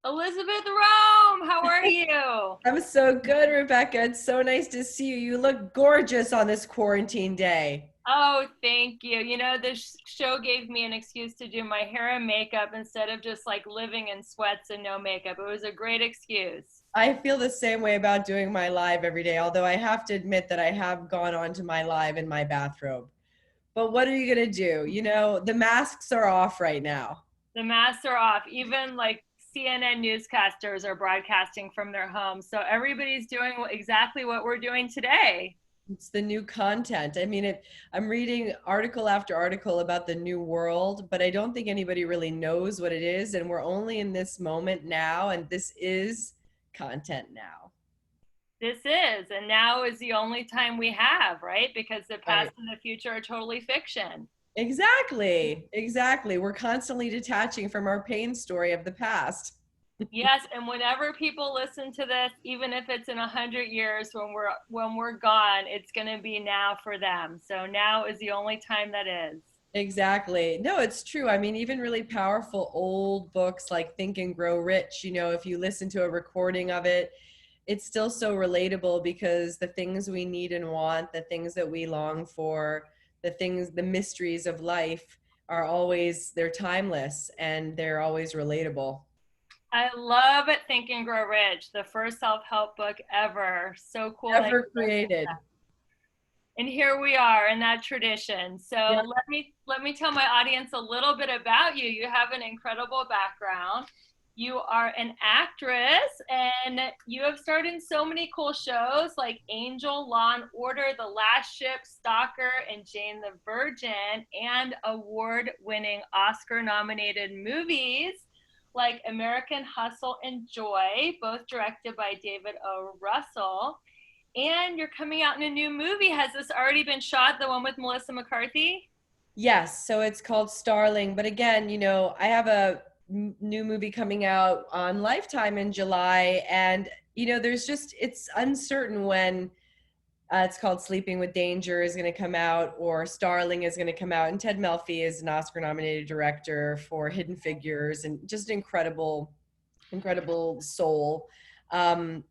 Elisabeth Rohm, how are you? I'm so good, Rebecca. It's so nice to see you. You look gorgeous on this quarantine day. Oh, thank you. This show gave me an excuse to do my hair and makeup instead of just like living in sweats and no makeup. It was a great excuse. I feel the same way about doing my live every day, although I have to admit that I have gone on to my live in my bathrobe. But what are you going to do? The masks are off right now. The masks are off. Even like CNN newscasters are broadcasting from their homes. So everybody's doing exactly what we're doing today. It's the new content. I'm reading article after article about the new world, but I don't think anybody really knows what it is. And we're only in this moment now, and this is content now. This is, and now is the only time we have, right? Because the past Right. and the future are totally fiction. Exactly. We're constantly detaching from our pain story of the past. Yes, and whenever people listen to this, even if it's in 100 years when we're gone, it's going to be now for them. So now is the only time that is. Exactly. No, it's true. Even really powerful old books like Think and Grow Rich, if you listen to a recording of it, it's still so relatable because the things we need and want, the things that we long for, the mysteries of life they're timeless and they're always relatable. I love it. Think and Grow Rich, the first self-help book ever. So cool that Ever you read created. that. And here we are in that tradition. So Yeah. let me tell my audience a little bit about you. You have an incredible background. You are an actress and you have starred in so many cool shows like Angel, Law and Order, The Last Ship, Stalker, and Jane the Virgin, and award-winning Oscar-nominated movies like American Hustle and Joy, both directed by David O. Russell. And you're coming out in a new movie. Has this already been shot, the one with Melissa McCarthy? Yes, so it's called Starling. But again, I have a new movie coming out on Lifetime in July, and it's uncertain when it's called Sleeping with Danger is going to come out or Starling is going to come out. And Ted Melfi is an Oscar-nominated director for Hidden Figures and just incredible soul. And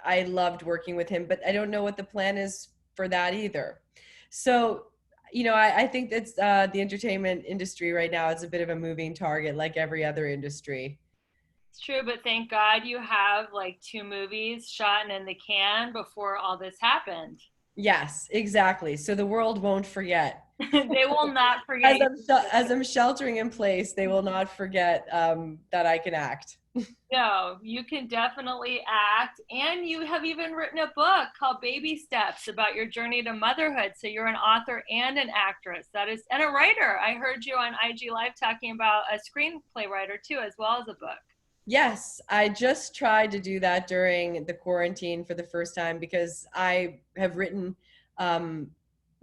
I loved working with him, but I don't know what the plan is for that either. So I think that's the entertainment industry right now is a bit of a moving target like every other industry. It's true, but thank God you have like two movies shot and in the can before all this happened. Yes, exactly. So the world won't forget. They will not forget you. As I'm sheltering in place, they will not forget that I can act. No, you can definitely act. And you have even written a book called Baby Steps about your journey to motherhood. So you're an author and an actress. That is, and a writer. I heard you on IG Live talking about a screenplay writer too, as well as a book. Yes, I just tried to do that during the quarantine for the first time because I have written a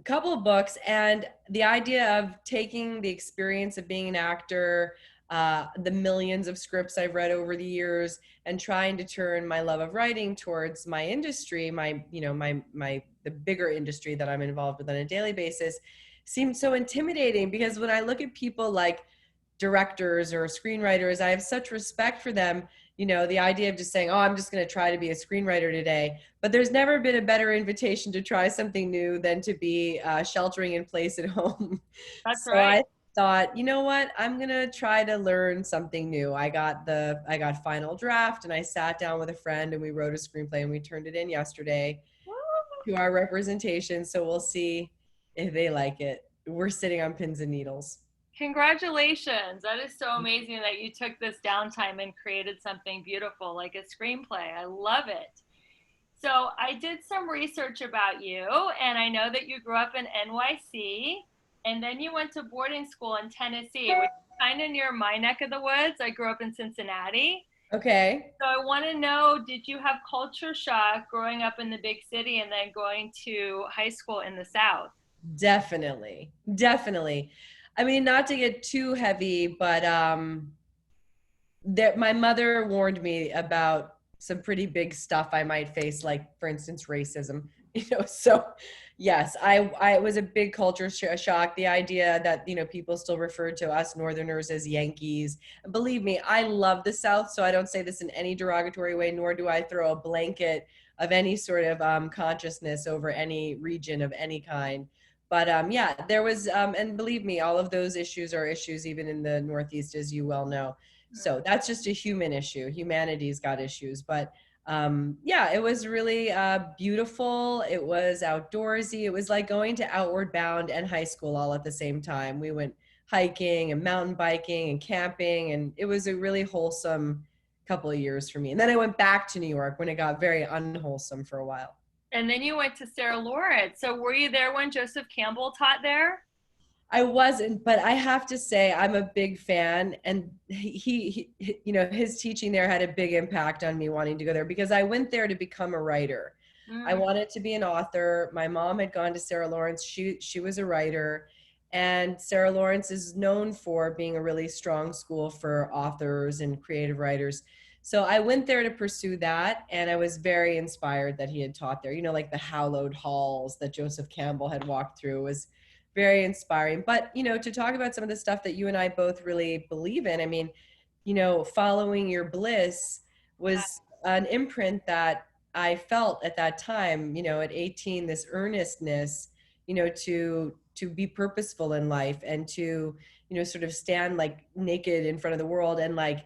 couple of books, and the idea of taking the experience of being an actor, the millions of scripts I've read over the years, and trying to turn my love of writing towards my industry, the bigger industry that I'm involved with on a daily basis, seemed so intimidating because when I look at people like directors or screenwriters, I have such respect for them. The idea of just saying, oh, I'm just going to try to be a screenwriter today. But there's never been a better invitation to try something new than to be sheltering in place at home. That's So right. I thought, you know what, I'm going to try to learn something new. I got final draft and I sat down with a friend and we wrote a screenplay and we turned it in yesterday to our representation. So we'll see if they like it. We're sitting on pins and needles. Congratulations. That is so amazing that you took this downtime and created something beautiful like a screenplay. I love it. So, I did some research about you, and I know that you grew up in NYC and then you went to boarding school in Tennessee, which is kind of near my neck of the woods. I grew up in Cincinnati. Okay. So, I want to know, did you have culture shock growing up in the big city and then going to high school in the South? Definitely. Not to get too heavy, but that my mother warned me about some pretty big stuff I might face, like for instance, racism. So yes, it was a big culture shock. The idea that, people still referred to us Northerners as Yankees. And believe me, I love the South, so I don't say this in any derogatory way, nor do I throw a blanket of any sort of consciousness over any region of any kind. But yeah, there was, and believe me, all of those issues are issues even in the Northeast, as you well know. So that's just a human issue. Humanity's got issues, but yeah, it was really beautiful. It was outdoorsy. It was like going to Outward Bound and high school all at the same time. We went hiking and mountain biking and camping, and it was a really wholesome couple of years for me. And then I went back to New York when it got very unwholesome for a while. And then you went to Sarah Lawrence. So were you there when Joseph Campbell taught there? I wasn't, but I have to say I'm a big fan, and his teaching there had a big impact on me wanting to go there because I went there to become a writer. I wanted to be an author. My mom had gone to Sarah Lawrence. She was a writer, and Sarah Lawrence is known for being a really strong school for authors and creative writers. So I went there to pursue that, and I was very inspired that he had taught there. Like the hallowed halls that Joseph Campbell had walked through was very inspiring. But, to talk about some of the stuff that you and I both really believe in, I mean, following your bliss was an imprint that I felt at that time, at 18, this earnestness, to be purposeful in life and to, sort of stand like naked in front of the world and like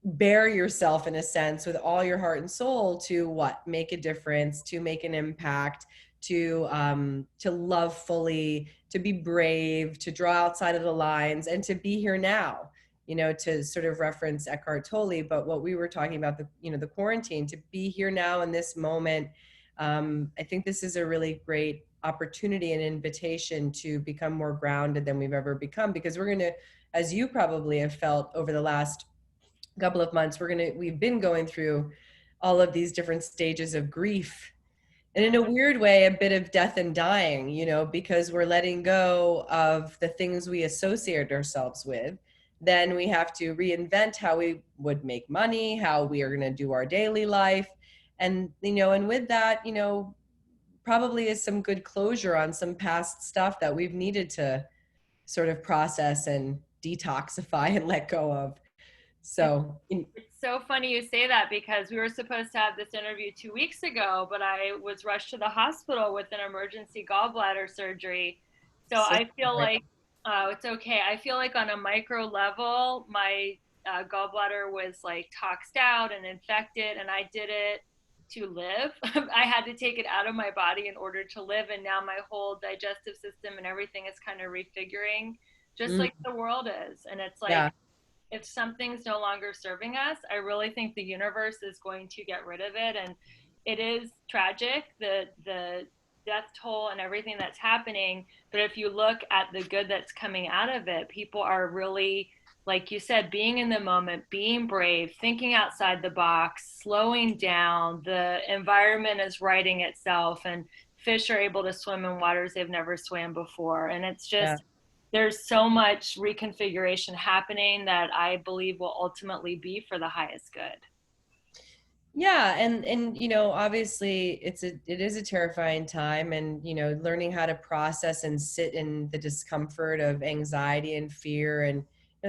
bare yourself in a sense with all your heart and soul to what? Make a difference, to make an impact, to love fully, to be brave, to draw outside of the lines, and to be here now, to sort of reference Eckhart Tolle. But what we were talking about, the quarantine, to be here now in this moment. I think this is a really great opportunity and invitation to become more grounded than we've ever become, because we're going to, as you probably have felt over the last couple of months, we've been going through all of these different stages of grief, and in a weird way, a bit of death and dying, because we're letting go of the things we associate ourselves with. Then we have to reinvent how we would make money, how we are going to do our daily life. And, and with that, probably is some good closure on some past stuff that we've needed to sort of process and detoxify and let go of. So it's so funny you say that, because we were supposed to have this interview 2 weeks ago, but I was rushed to the hospital with an emergency gallbladder surgery. So I feel like, it's okay. I feel like on a micro level, my gallbladder was like toxed out and infected, and I did it to live. I had to take it out of my body in order to live. And now my whole digestive system and everything is kind of refiguring, just like the world is. And it's like, yeah. If something's no longer serving us, I really think the universe is going to get rid of it. And it is tragic, the death toll and everything that's happening. But if you look at the good that's coming out of it, people are really, like you said, being in the moment, being brave, thinking outside the box, slowing down. The environment is righting itself, and fish are able to swim in waters they've never swam before. And it's just, there's so much reconfiguration happening that I believe will ultimately be for the highest good. Yeah, and obviously it is a terrifying time, and learning how to process and sit in the discomfort of anxiety and fear, and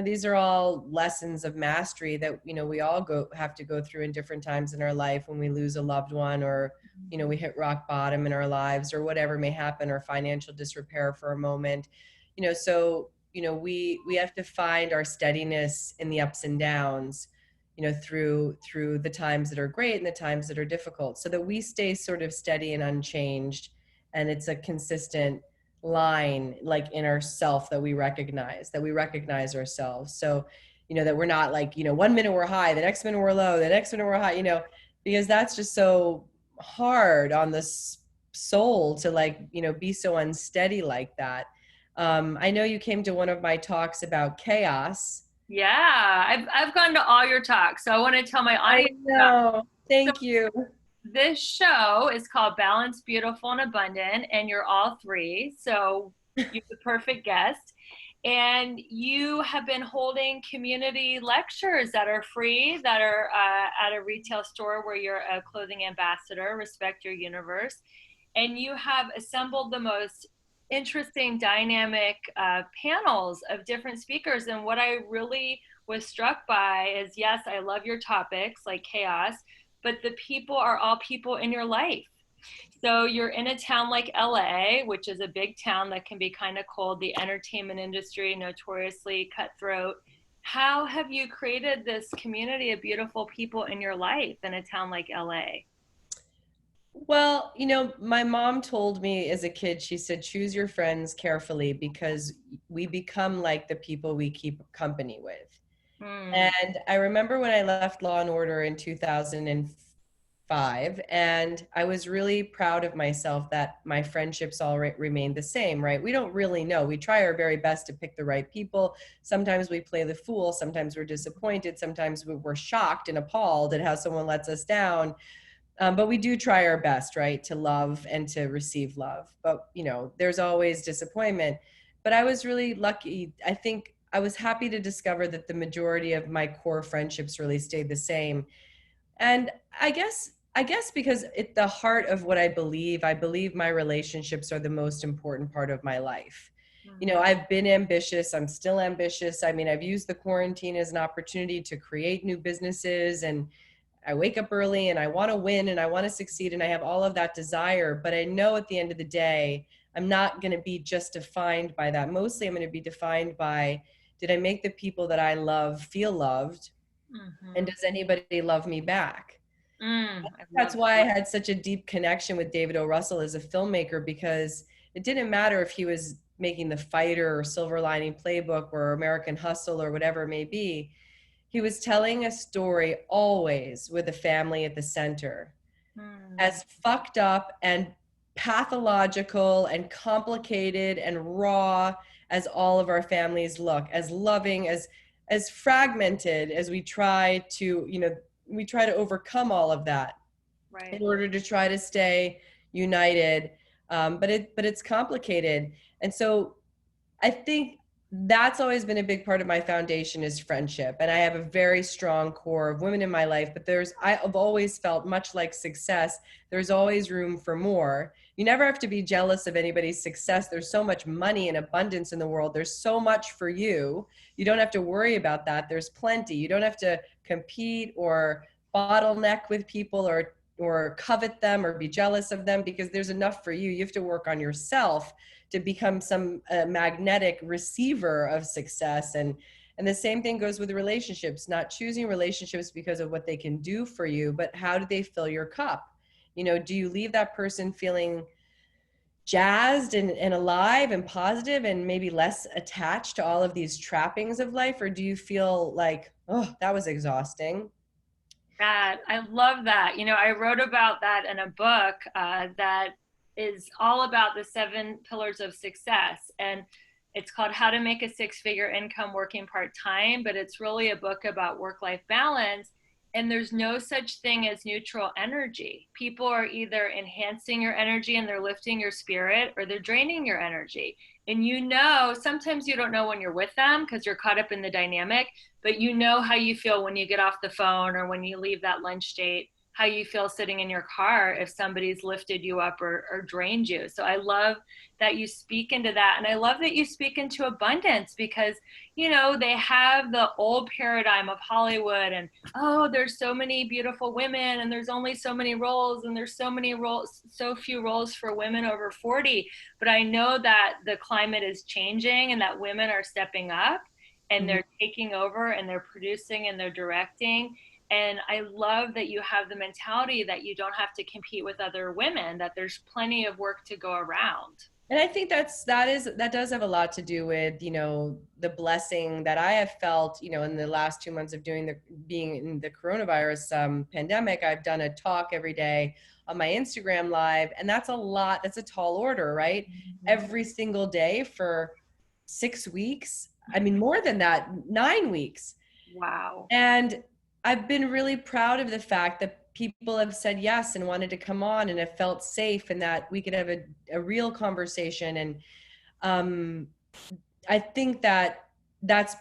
these are all lessons of mastery that we all have to go through in different times in our life, when we lose a loved one, or we hit rock bottom in our lives, or whatever may happen, or financial disrepair for a moment. So we have to find our steadiness in the ups and downs, through the times that are great and the times that are difficult, so that we stay sort of steady and unchanged, and it's a consistent line, like in ourself, that we recognize ourselves. So that we're not like 1 minute we're high, the next minute we're low, the next minute we're high, because that's just so hard on the soul to be so unsteady like that. I know you came to one of my talks about chaos. Yeah, I've gone to all your talks, so I want to tell my audience. I know. Thank you. This show is called Balanced, Beautiful, and Abundant, and you're all three, so you're the perfect guest. And you have been holding community lectures that are free, that are at a retail store where you're a clothing ambassador, Respect Your Universe. and you have assembled the most interesting, dynamic panels of different speakers. And what I really was struck by is, yes, I love your topics like chaos, but the people are all people in your life. So you're in a town like LA, which is a big town that can be kind of cold, the entertainment industry notoriously cutthroat. How have you created this community of beautiful people in your life in a town like LA? Well, my mom told me as a kid, she said, choose your friends carefully because we become like the people we keep company with. Mm, And I remember when I left Law and Order in 2005, and I was really proud of myself that my friendships all remained the same, right? We don't really know. We try our very best to pick the right people. Sometimes we play the fool. Sometimes we're disappointed. Sometimes we're shocked and appalled at how someone lets us down. But we do try our best, right, to love and to receive love. But, there's always disappointment. But I was really lucky. I think I was happy to discover that the majority of my core friendships really stayed the same. And I guess because at the heart of what I believe my relationships are the most important part of my life. mm-hmm, I've been ambitious. I'm still ambitious. I mean, I've used the quarantine as an opportunity to create new businesses, and I wake up early and I want to win and I want to succeed and I have all of that desire. But I know at the end of the day, I'm not going to be just defined by that. Mostly I'm going to be defined by, did I make the people that I love feel loved? And mm-hmm. does anybody love me back? I That's love why I that. had such a deep connection with David O. Russell as a filmmaker, because it didn't matter if he was making The Fighter or Silver Lining Playbook or American Hustle or whatever it may be. He was telling a story always with a family at the center. Mm, As fucked up and pathological and complicated and raw as all of our families look, as loving, as fragmented as we try to, we try to overcome all of that in right. order to try to stay united. But it's complicated. And so I think that's always been a big part of my foundation is friendship. And I have a very strong core of women in my life, but I've always felt, much like success, there's always room for more. You never have to be jealous of anybody's success. There's so much money and abundance in the world. There's so much for you. You don't have to worry about that. There's plenty. You don't have to compete or bottleneck with people or covet them or be jealous of them, because there's enough for you. You have to work on yourself to become some magnetic receiver of success. And the same thing goes with relationships, not choosing relationships because of what they can do for you, but how do they fill your cup? Do you leave that person feeling jazzed and alive and positive and maybe less attached to all of these trappings of life? Or do you feel like, oh, that was exhausting? That I love that. I wrote about that in a book that is all about the 7 pillars of success, and it's called How to Make a Six-Figure Income Working Part-Time. But it's really a book about work-life balance. And there's no such thing as neutral energy. People are either enhancing your energy and they're lifting your spirit, or they're draining your energy. And sometimes you don't know when you're with them because you're caught up in the dynamic, but how you feel when you get off the phone or when you leave that lunch date, how you feel sitting in your car if somebody's lifted you up or drained you. So I love that you speak into that. And I love that you speak into abundance because, they have the old paradigm of Hollywood and, oh, there's so many beautiful women and there's only so many roles and there's so few roles for women over 40. But I know that the climate is changing and that women are stepping up and Mhm. they're taking over and they're producing and they're directing. And I love that you have the mentality that you don't have to compete with other women, that there's plenty of work to go around. And I think that does have a lot to do with, the blessing that I have felt, in the last 2 months of being in the coronavirus pandemic. I've done a talk every day on my Instagram live, and that's a lot. That's a tall order, right? Mm-hmm. Every single day for 6 weeks. I mean, more than that, 9 weeks. Wow. And I've been really proud of the fact that people have said yes and wanted to come on and have felt safe and that we could have a real conversation. And um, I think that that's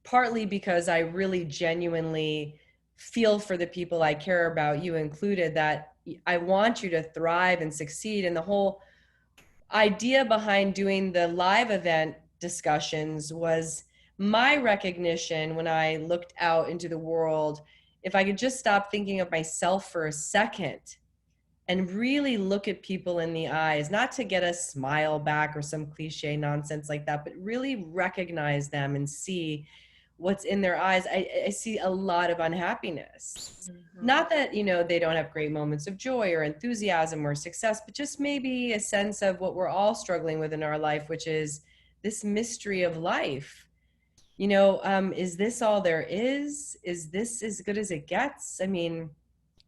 partly because I really genuinely feel for the people I care about, you included, that I want you to thrive and succeed. And the whole idea behind doing the live event discussions was my recognition when I looked out into the world. If I could just stop thinking of myself for a second and really look at people in the eyes, not to get a smile back or some cliche nonsense like that, but really recognize them and see what's in their eyes. I see a lot of unhappiness. Not that, they don't have great moments of joy or enthusiasm or success, but just maybe a sense of what we're all struggling with in our life, which is this mystery of life. Is this all there is? Is this as good as it gets? I mean,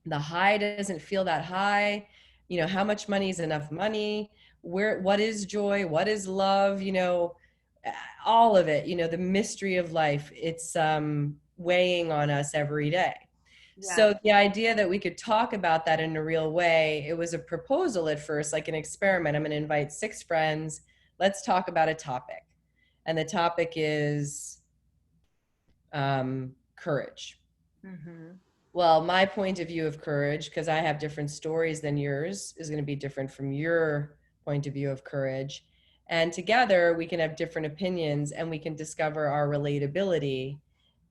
the high doesn't feel that high. How much money is enough money? What is joy? What is love? All of it, the mystery of life, it's weighing on us every day. Yeah. So the idea that we could talk about that in a real way, it was a proposal at first, like an experiment. I'm going to invite 6 friends. Let's talk about a topic. And the topic is courage. Mm-hmm. Well, my point of view of courage, because I have different stories than yours, is going to be different from your point of view of courage. And together we can have different opinions and we can discover our relatability.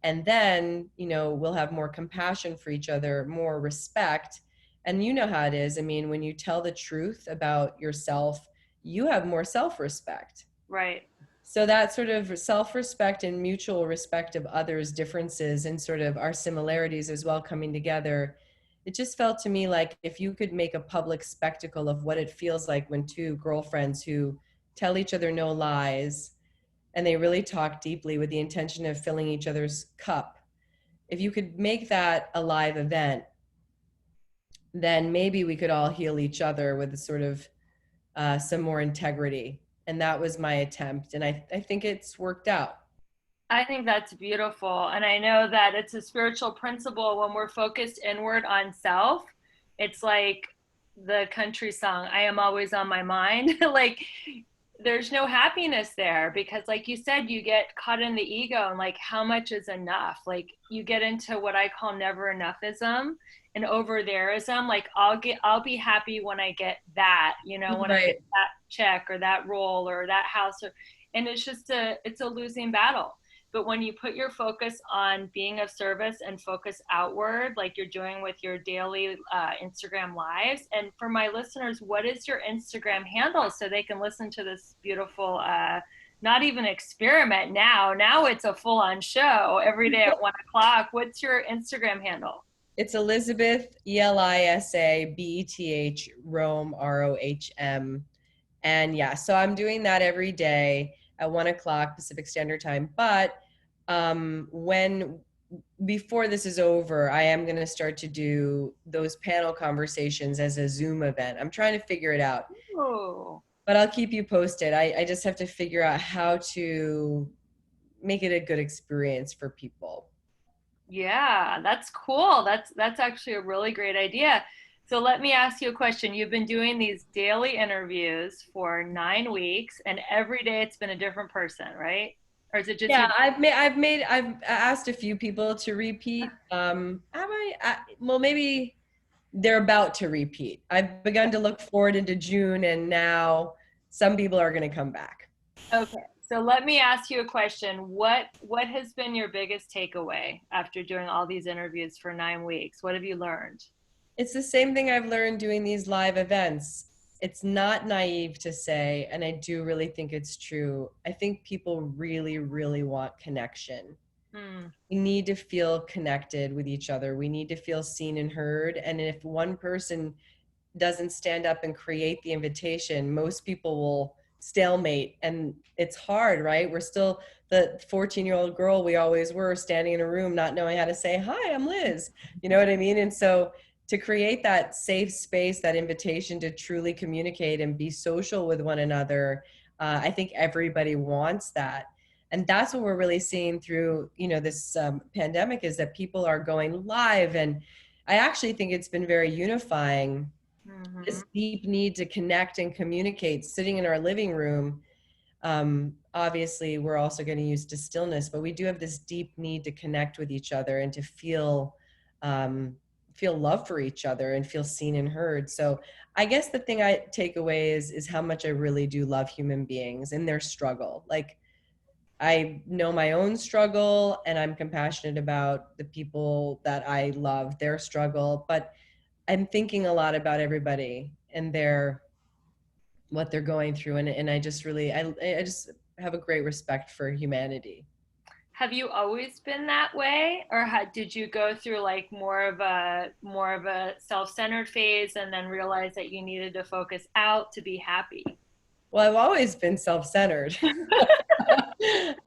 And then, we'll have more compassion for each other, more respect. And you know how it is. I mean, when you tell the truth about yourself, you have more self-respect. Right. So that sort of self-respect and mutual respect of others' differences and sort of our similarities as well coming together, it just felt to me like if you could make a public spectacle of what it feels like when 2 girlfriends who tell each other no lies and they really talk deeply with the intention of filling each other's cup, if you could make that a live event, then maybe we could all heal each other with a sort of some more integrity. And that was my attempt. And I think it's worked out. I think that's beautiful. And I know that it's a spiritual principle when we're focused inward on self. It's like the country song, I am always on my mind. Like there's no happiness there because like you said, you get caught in the ego and like how much is enough? Like you get into what I call never enoughism and over thereism. Like I'll be happy when I get that, when I get Right. that check or that role or that house and it's a losing battle. But when you put your focus on being of service and focus outward, like you're doing with your daily Instagram lives. And for my listeners, what is your Instagram handle so they can listen to this beautiful, not even experiment now. Now it's a full on show every day at 1:00. What's your Instagram handle? It's Elisabeth, Elisabeth Rohm, Rohm. And yeah, so I'm doing that every day at 1:00 Pacific Standard Time. But before this is over, I am going to start to do those panel conversations as a Zoom event. I'm trying to figure it out. Oh, But I'll keep you posted. I just have to figure out how to make it a good experience for people. yeah, that's cool. That's actually a really great idea. So let me ask you a question. You've been doing these daily interviews for 9 weeks, and every day it's been a different person, right? Or is it just Yeah, you? I've asked a few people to repeat. Well, maybe they're about to repeat. I've begun to look forward into June, and now some people are going to come back. Okay. So let me ask you a question. What has been your biggest takeaway after doing all these interviews for 9 weeks? What have you learned? It's the same thing I've learned doing these live events. It's not naive to say, and I do really think it's true. I think people really, really want connection. Hmm. We need to feel connected with each other. We need to feel seen and heard. And if one person doesn't stand up and create the invitation, most people will stalemate. And it's hard, right? We're still the 14-year-old girl we always were, standing in a room not knowing how to say, hi, I'm Liz. You know what I mean? And so to create that safe space, that invitation to truly communicate and be social with one another, I think everybody wants that. And that's what we're really seeing through, this pandemic, is that people are going live. And I actually think it's been very unifying, Mm-hmm. this deep need to connect and communicate sitting in our living room. Obviously, we're also getting used to stillness, but we do have this deep need to connect with each other and to feel feel love for each other and feel seen and heard. So I guess the thing I take away is how much I really do love human beings and their struggle. Like, I know my own struggle and I'm compassionate about the people that I love, their struggle, but I'm thinking a lot about everybody and what they're going through. And I just really, I just have a great respect for humanity. Have you always been that way, or did you go through like more of a self-centered phase and then realize that you needed to focus out to be happy? Well, I've always been self-centered.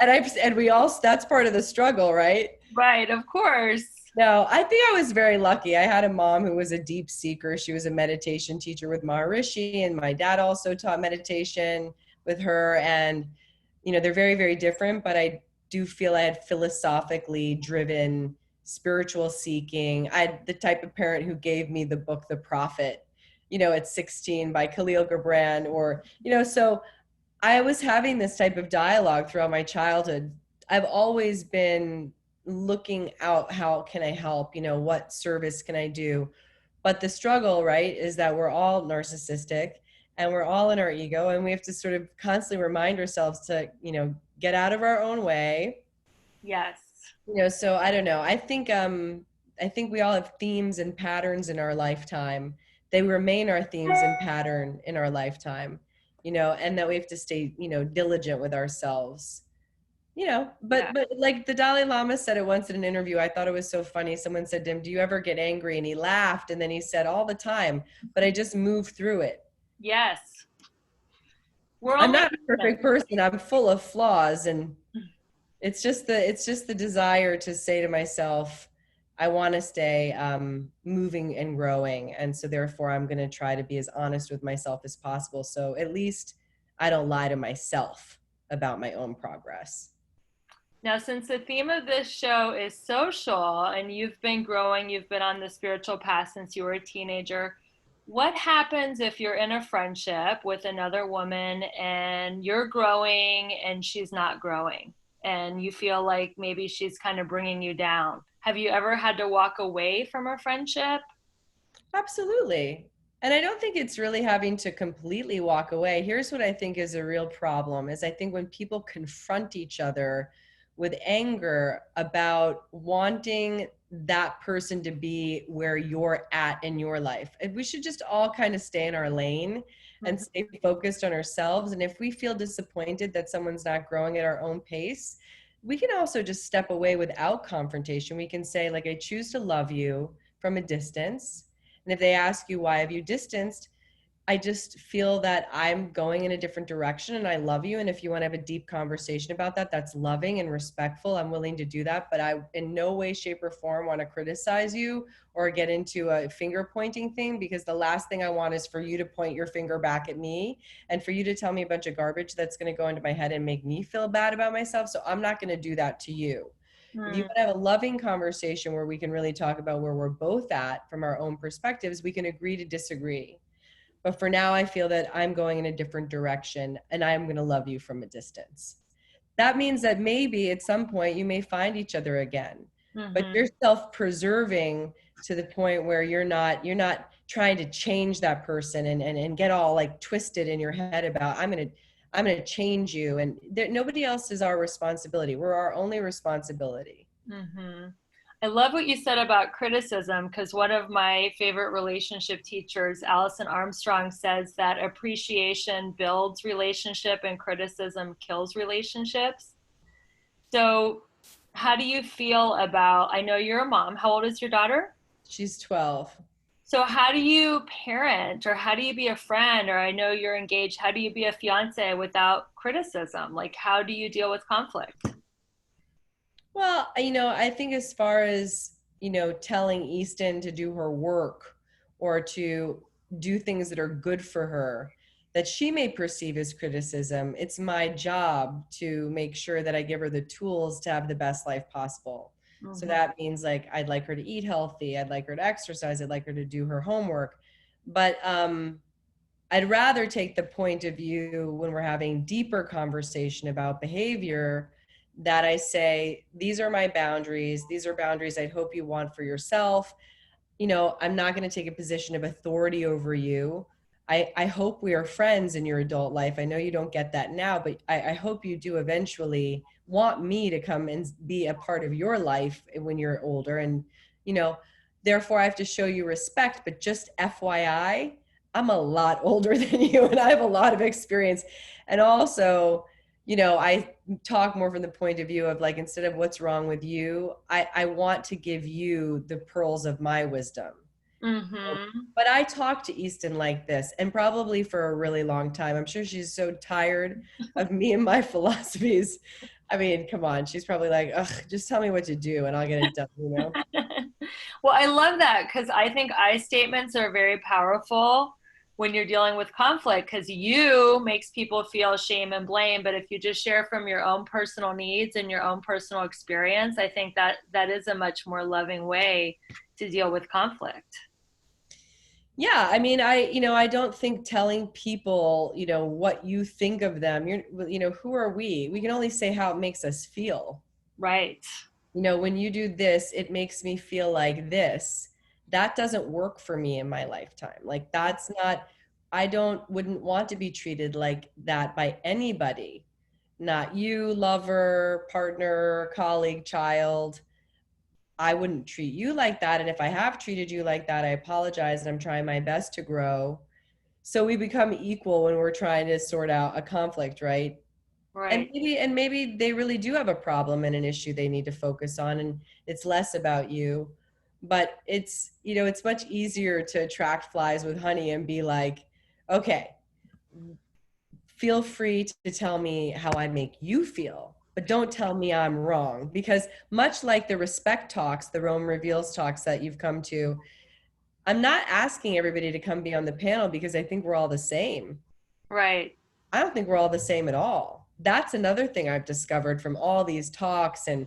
And we all, that's part of the struggle, right? Right, of course. No, I think I was very lucky. I had a mom who was a deep seeker. She was a meditation teacher with Maharishi, and my dad also taught meditation with her. And, they're very, very different, but I do feel I had philosophically driven spiritual seeking. I had the type of parent who gave me the book, The Prophet, at 16 by Khalil Gibran, so I was having this type of dialogue throughout my childhood. I've always been looking out, how can I help? What service can I do? But the struggle, right, is that we're all narcissistic and we're all in our ego, and we have to sort of constantly remind ourselves to, get out of our own way. Yes. So I don't know. I think we all have themes and patterns in our lifetime. They remain our themes and pattern in our lifetime, and that we have to stay, diligent with ourselves. Yeah. But like the Dalai Lama said it once in an interview, I thought it was so funny. Someone said to him, "Do you ever get angry?" And he laughed, and then he said, "All the time, but I just move through it." Yes. We're I'm only not a perfect person. I'm full of flaws, and it's just the desire to say to myself, I want to stay moving and growing, and so therefore I'm going to try to be as honest with myself as possible. So at least I don't lie to myself about my own progress. Now, since the theme of this show is social and you've been growing, you've been on the spiritual path since you were a teenager, what happens if you're in a friendship with another woman and you're growing and she's not growing and you feel like maybe she's kind of bringing you down? Have you ever had to walk away from a friendship? Absolutely. And I don't think it's really having to completely walk away. Here's what I think is a real problem is I think when people confront each other with anger about wanting that person to be where you're at in your life, and we should just all kind of stay in our lane and Mhm. stay focused on ourselves. And if we feel disappointed that someone's not growing at our own pace, we can also just step away without confrontation. We can say, like, I choose to love you from a distance. And if they ask you, why have you distanced? I just feel that I'm going in a different direction and I love you. And if you want to have a deep conversation about that, that's loving and respectful. I'm willing to do that. But I, in no way, shape, or form, want to criticize you or get into a finger pointing thing, because the last thing I want is for you to point your finger back at me and for you to tell me a bunch of garbage that's going to go into my head and make me feel bad about myself. So I'm not going to do that to you. If you Mm. want to have a loving conversation where we can really talk about where we're both at from our own perspectives, we can agree to disagree. But for now, I feel that I'm going in a different direction and I'm going to love you from a distance. That means that maybe at some point you may find each other again, but Mhm. you're self-preserving to the point where you're not trying to change that person and get all like twisted in your head about I'm going to change you. And there, nobody else is our responsibility. We're our only responsibility. Mhm. I love what you said about criticism because one of my favorite relationship teachers, Allison Armstrong, says that appreciation builds relationship and criticism kills relationships. So, how do you feel about? I know you're a mom. How old is your daughter? She's 12. So, how do you parent or how do you be a friend? Or I know you're engaged. How do you be a fiance without criticism? Like, how do you deal with conflict? Well, I think as far as, telling Easton to do her work or to do things that are good for her that she may perceive as criticism, it's my job to make sure that I give her the tools to have the best life possible. So Mhm. that means, like, I'd like her to eat healthy, I'd like her to exercise, I'd like her to do her homework. But I'd rather take the point of view when we're having deeper conversation about behavior that I say, these are my boundaries. These are boundaries I hope you want for yourself. I'm not going to take a position of authority over you. I hope we are friends in your adult life. I know you don't get that now, but I hope you do eventually want me to come and be a part of your life when you're older. And, you know, therefore I have to show you respect. But just FYI, I'm a lot older than you and I have a lot of experience. And also, I talk more from the point of view of like, instead of what's wrong with you, I want to give you the pearls of my wisdom. Mm-hmm. But I talk to Easton like this, and probably for a really long time. I'm sure she's so tired of me and my philosophies. I mean, come on. She's probably like, ugh, just tell me what to do and I'll get it done. Well, I love that because I think I statements are very powerful when you're dealing with conflict because you makes people feel shame and blame. But if you just share from your own personal needs and your own personal experience, I think that that is a much more loving way to deal with conflict. Yeah, I mean, I don't think telling people, what you think of them, who are we? We can only say how it makes us feel. Right. When you do this, it makes me feel like this. That doesn't work for me in my lifetime. Like that's not, wouldn't want to be treated like that by anybody. Not you, lover, partner, colleague, child. I wouldn't treat you like that. And if I have treated you like that, I apologize and I'm trying my best to grow. So we become equal when we're trying to sort out a conflict, right? And Right. maybe they really do have a problem and an issue they need to focus on, and it's less about you. But it's much easier to attract flies with honey and be like, okay, feel free to tell me how I make you feel, but don't tell me I'm wrong. Because much like the respect talks, the Rome Reveals talks that you've come to, I'm not asking everybody to come be on the panel because I think we're all the same. Right. I don't think we're all the same at all. That's another thing I've discovered from all these talks, and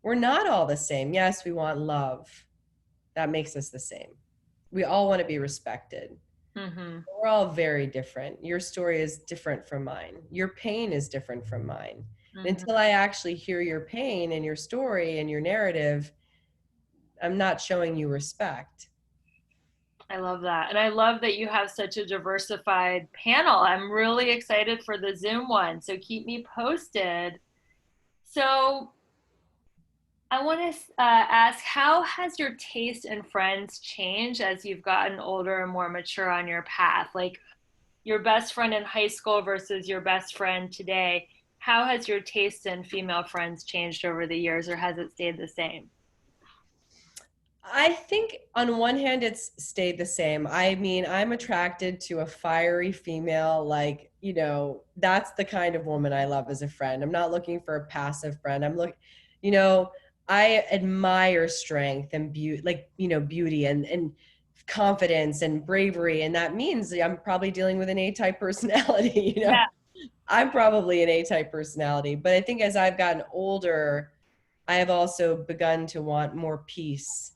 we're not all the same. Yes, we want love. That makes us the same. We all want to be respected. Mm-hmm. We're all very different. Your story is different from mine. Your pain is different from mine. Mm-hmm. Until I actually hear your pain and your story and your narrative, I'm not showing you respect. I love that. And I love that you have such a diversified panel. I'm really excited for the Zoom one. So keep me posted. So I want to ask, how has your taste in friends changed as you've gotten older and more mature on your path? Like your best friend in high school versus your best friend today. How has your taste in female friends changed over the years, or has it stayed the same? I think on one hand, it's stayed the same. I mean, I'm attracted to a fiery female, like, that's the kind of woman I love as a friend. I'm not looking for a passive friend. You know, I admire strength and beauty, like, beauty and confidence and bravery. And that means I'm probably dealing with an A-type personality, Yeah. I'm probably an A-type personality. But I think as I've gotten older, I have also begun to want more peace.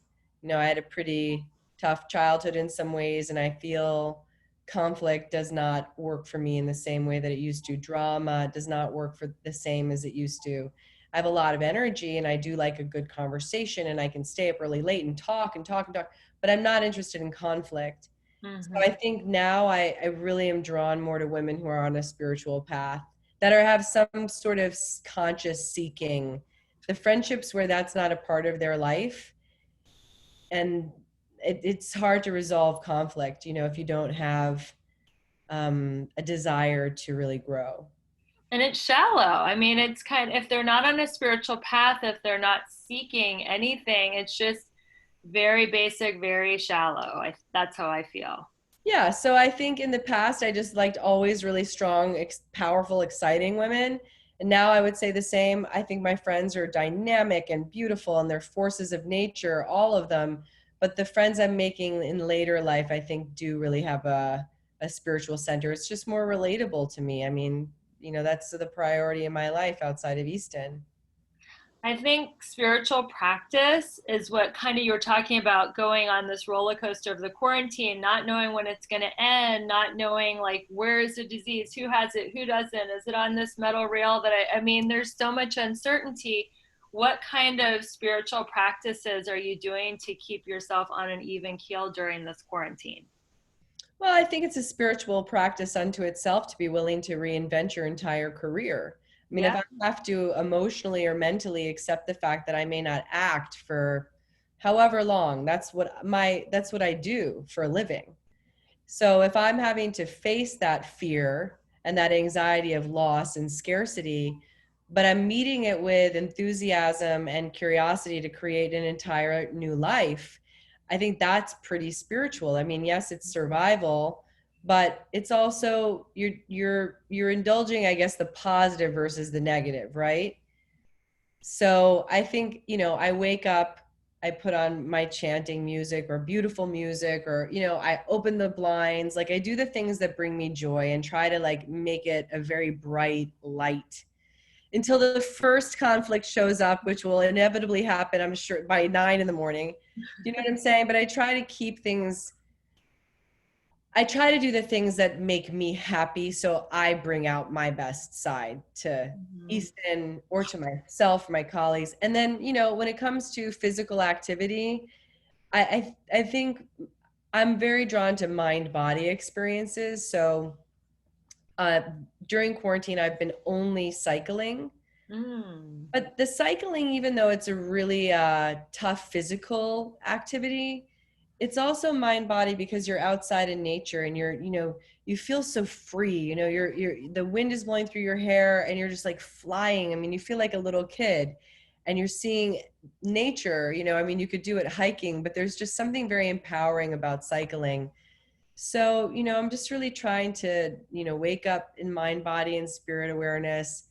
I had a pretty tough childhood in some ways, and I feel conflict does not work for me in the same way that it used to. Drama does not work for the same as it used to. I have a lot of energy and I do like a good conversation and I can stay up really late and talk and talk and talk, but I'm not interested in conflict. So I Mm-hmm. think now I really am drawn more to women who are on a spiritual path that have some sort of conscious seeking. The friendships where that's not a part of their life, and it's hard to resolve conflict, if you don't have a desire to really grow. And it's shallow. I mean, it's kind of, if they're not on a spiritual path, if they're not seeking anything, it's just very basic, very shallow. That's how I feel. Yeah, so I think in the past I just liked always really strong, powerful, exciting women. And now I would say the same. I think my friends are dynamic and beautiful and they're forces of nature, all of them. But the friends I'm making in later life, I think, do really have a spiritual center. It's just more relatable to me. I mean, that's the priority in my life outside of Easton. I think spiritual practice is what kind of you were talking about, going on this roller coaster of the quarantine, not knowing when it's going to end, not knowing like where is the disease, who has it, who doesn't, is it on this metal rail that I mean, there's so much uncertainty. what kind of spiritual practices are you doing to keep yourself on an even keel during this quarantine? Well, I think it's a spiritual practice unto itself to be willing to reinvent your entire career. I mean, if Yeah. I have to emotionally or mentally accept the fact that I may not act for however long, that's what I do for a living. So if I'm having to face that fear and that anxiety of loss and scarcity, but I'm meeting it with enthusiasm and curiosity to create an entire new life, I think that's pretty spiritual. I mean, yes, it's survival, but it's also you're indulging, I guess, the positive versus the negative, right? So I think, I wake up, I put on my chanting music or beautiful music, or, I open the blinds, like I do the things that bring me joy and try to like make it a very bright light until the first conflict shows up, which will inevitably happen, I'm sure, by 9 in the morning. Do you know what I'm saying? But I try to do the things that make me happy. So I bring out my best side to Mhm. Easton or to myself, my colleagues. And then, when it comes to physical activity, I think I'm very drawn to mind body experiences. So uh, during quarantine, I've been only cycling. Mm. But the cycling, even though it's a really tough physical activity, it's also mind body because you're outside in nature and you feel so free. The wind is blowing through your hair and you're just like flying. I mean, you feel like a little kid and you're seeing nature. I mean, you could do it hiking, but there's just something very empowering about cycling. So, I'm just really trying to, wake up in mind, body, and spirit awareness,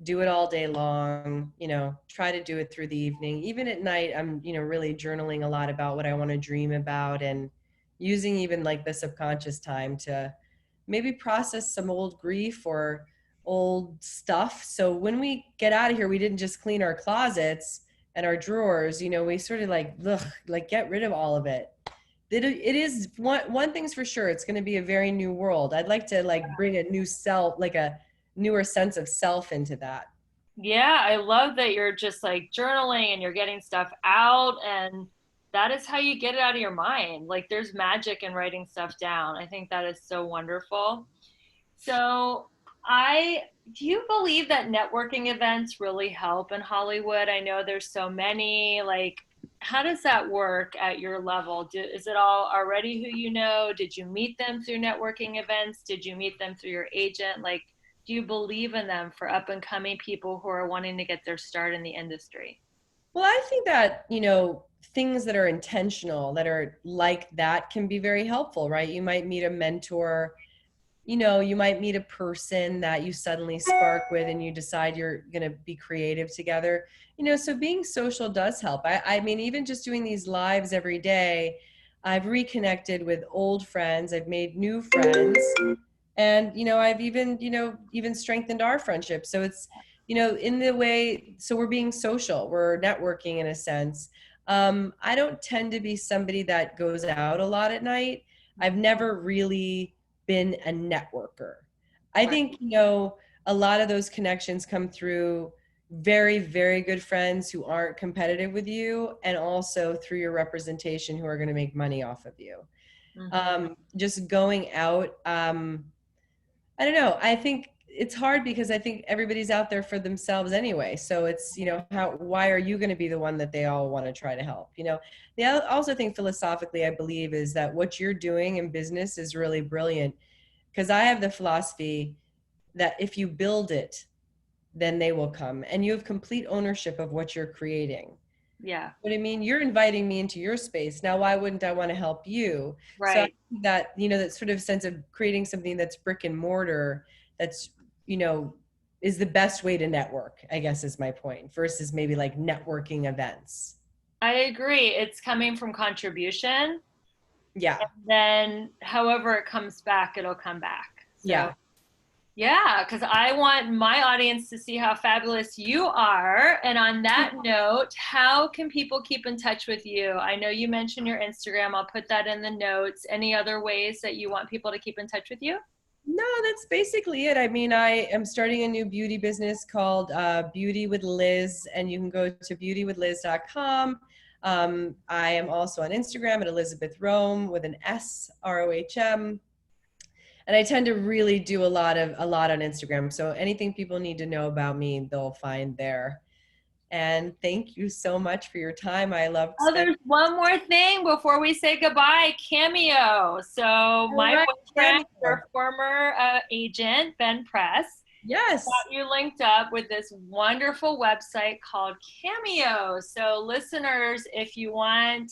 do it all day long, try to do it through the evening. Even at night, I'm, really journaling a lot about what I want to dream about and using even like the subconscious time to maybe process some old grief or old stuff. So when we get out of here, we didn't just clean our closets and our drawers, we sort of like, ugh, like get rid of all of it. It is one thing's for sure. It's going to be a very new world. I'd like to like bring a new self, like a newer sense of self into that. Yeah, I love that you're just like journaling and you're getting stuff out, and that is how you get it out of your mind. Like there's magic in writing stuff down. I think that is so wonderful. So, I do you believe that networking events really help in Hollywood? I know there's so many. Like, how does that work at your level? Is it all already who you know? Did you meet them through networking events? Did you meet them through your agent? Like, do you believe in them for up and coming people who are wanting to get their start in the industry? Well, I think that, things that are intentional, that are like that can be very helpful, right? You might meet a mentor, you might meet a person that you suddenly spark with and you decide you're going to be creative together. So being social does help. I mean, even just doing these lives every day, I've reconnected with old friends, I've made new friends, and I've even strengthened our friendship. So it's in the way, so we're being social, we're networking in a sense. I don't tend to be somebody that goes out a lot at night. I've never really been a networker. I Right. think a lot of those connections come through very, very good friends who aren't competitive with you, and also through your representation who are going to make money off of you. Mm-hmm. Just going out, I don't know. I think it's hard because I think everybody's out there for themselves anyway. So it's, why are you going to be the one that they all want to try to help? The also think philosophically, I believe is that what you're doing in business is really brilliant, because I have the philosophy that if you build it, then they will come, and you have complete ownership of what you're creating. Yeah. What I mean, you're inviting me into your space. Now, why wouldn't I want to help you? So I Right. think that, that sort of sense of creating something that's brick and mortar, that's, you know, is the best way to network, I guess is my point, versus maybe like networking events. I agree. It's coming from contribution. Yeah. Then however it comes back, it'll come back. So Yeah. yeah, because I want my audience to see how fabulous you are. And on that note, how can people keep in touch with you? I know you mentioned your Instagram. I'll put that in the notes. Any other ways that you want people to keep in touch with you? No, that's basically it. I mean, I am starting a new beauty business called Beauty with Liz, and you can go to beautywithliz.com. I am also on Instagram at Elisabeth Rohm with an S, Rohm. And I tend to really do a lot on Instagram. So anything people need to know about me, they'll find there. And thank you so much for your time. I loved Oh, spending. there's one more thing before we say goodbye. Cameo. So All my right, boyfriend, Cameo. your former agent, Ben Press, Yes. got you linked up with this wonderful website called Cameo. So listeners, if you want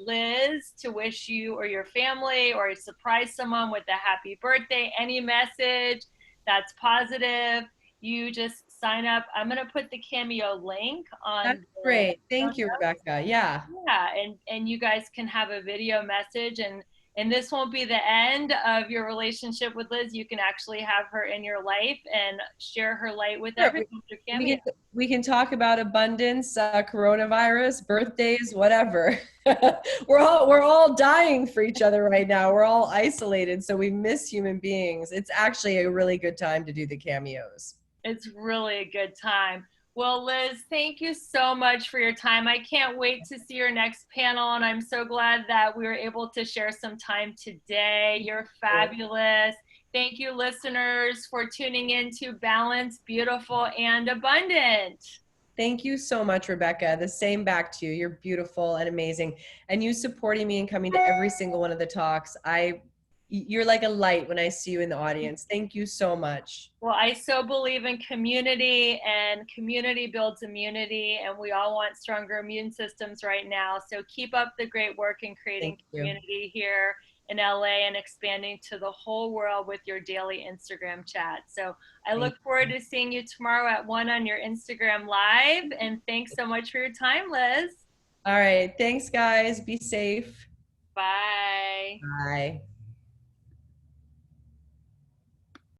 Liz to wish you or your family or surprise someone with a happy birthday, any message that's positive, you just sign up. I'm going to put the Cameo link That's on the great. show Thank you, notes. Rebecca. Yeah. Yeah, and you guys can have a video message, and this won't be the end of your relationship with Liz. You can actually have her in your life and share her light with Sure. everyone through We Cameo. can we can talk about abundance, coronavirus, birthdays, whatever. we're all dying for each other right now. We're all isolated, so we miss human beings. It's actually a really good time to do the cameos. It's really a good time. Well, Liz, thank you so much for your time. I can't wait to see your next panel, and I'm so glad that we were able to share some time today. You're fabulous. Thank you, listeners, for tuning in to Balanced, Beautiful, and Abundant. Thank you so much, Rebecca. The same back to you. You're beautiful and amazing. And you supporting me and coming to every single one of the talks. You're like a light when I see you in the audience. Thank you so much. Well, I so believe in community, and community builds immunity, and we all want stronger immune systems right now. So keep up the great work in creating Thank you. community here in LA and expanding to the whole world with your daily Instagram chat. So I Thank look forward to seeing you tomorrow at 1 on your Instagram Live. And thanks so much for your time, Liz. All right. Thanks, guys. Be safe. Bye. Bye.